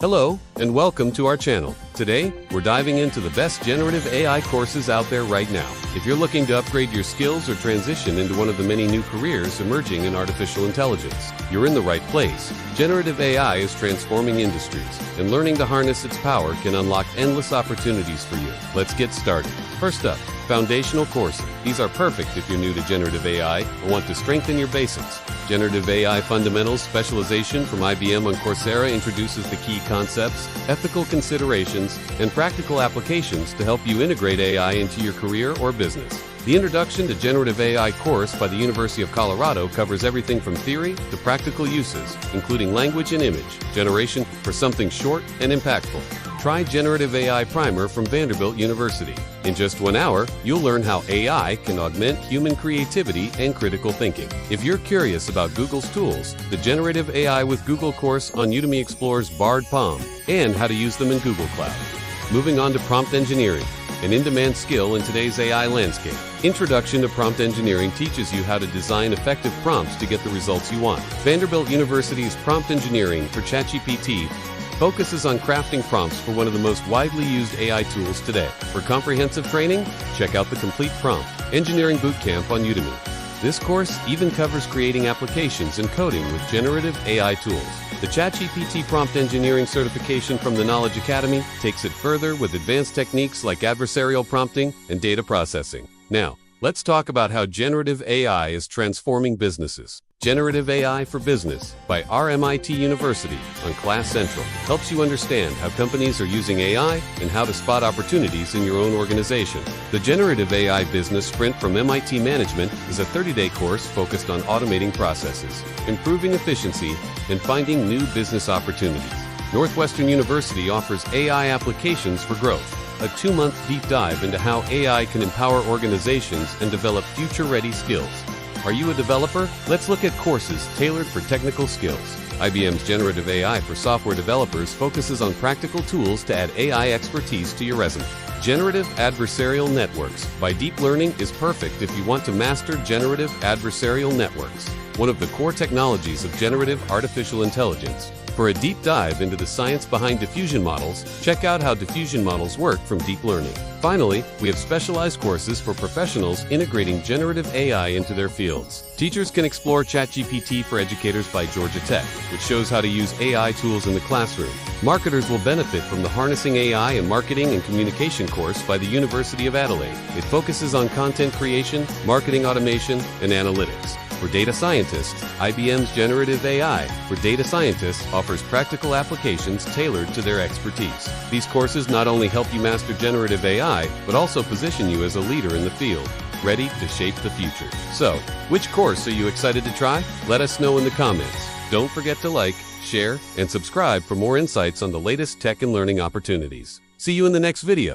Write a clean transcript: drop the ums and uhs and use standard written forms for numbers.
Hello, and welcome to our channel. Today, we're diving into the best generative AI courses out there right now. If you're looking to upgrade your skills or transition into one of the many new careers emerging in artificial intelligence, you're in the right place. Generative AI is transforming industries, and learning to harness its power can unlock endless opportunities for you. Let's get started. First up, foundational courses. These are perfect if you're new to generative AI or want to strengthen your basics. Generative AI Fundamentals Specialization from IBM on Coursera introduces the key concepts, ethical considerations, and practical applications to help you integrate AI into your career or business. The Introduction to Generative AI course by the University of Colorado covers everything from theory to practical uses, including language and image generation for something short and impactful. Try Generative AI Primer from Vanderbilt University. In just 1 hour, you'll learn how AI can augment human creativity and critical thinking. If you're curious about Google's tools, the Generative AI with Google course on Udemy explores Bard Palm and how to use them in Google Cloud. Moving on to prompt engineering, an in-demand skill in today's AI landscape. Introduction to Prompt Engineering teaches you how to design effective prompts to get the results you want. Vanderbilt University's Prompt Engineering for ChatGPT focuses on crafting prompts for one of the most widely used AI tools today. For comprehensive training, check out the Complete Prompt Engineering Bootcamp on Udemy. This course even covers creating applications and coding with generative AI tools. The ChatGPT Prompt Engineering certification from the Knowledge Academy takes it further with advanced techniques like adversarial prompting and data processing. Now, let's talk about how generative AI is transforming businesses. Generative AI for Business by RMIT University on Class Central helps you understand how companies are using AI and how to spot opportunities in your own organization. The Generative AI Business Sprint from MIT Management is a 30-day course focused on automating processes, improving efficiency, and finding new business opportunities. Northwestern University offers AI Applications for Growth, a 2-month deep dive into how AI can empower organizations and develop future-ready skills. Are you a developer? Let's look at courses tailored for technical skills. IBM's Generative AI for Software Developers focuses on practical tools to add AI expertise to your resume. Generative Adversarial Networks by Deep Learning is perfect if you want to master generative adversarial networks, one of the core technologies of generative artificial intelligence. For a deep dive into the science behind diffusion models, check out how diffusion models work from Deep Learning. Finally, we have specialized courses for professionals integrating generative AI into their fields. Teachers can explore ChatGPT for Educators by Georgia Tech, which shows how to use AI tools in the classroom. Marketers will benefit from the Harnessing AI in Marketing and Communication course by the University of Adelaide. It focuses on content creation, marketing automation, and analytics. For data scientists, IBM's Generative AI for Data Scientists offers practical applications tailored to their expertise. These courses not only help you master generative AI, but also position you as a leader in the field, ready to shape the future. So, which course are you excited to try? Let us know in the comments. Don't forget to like, share, and subscribe for more insights on the latest tech and learning opportunities. See you in the next video.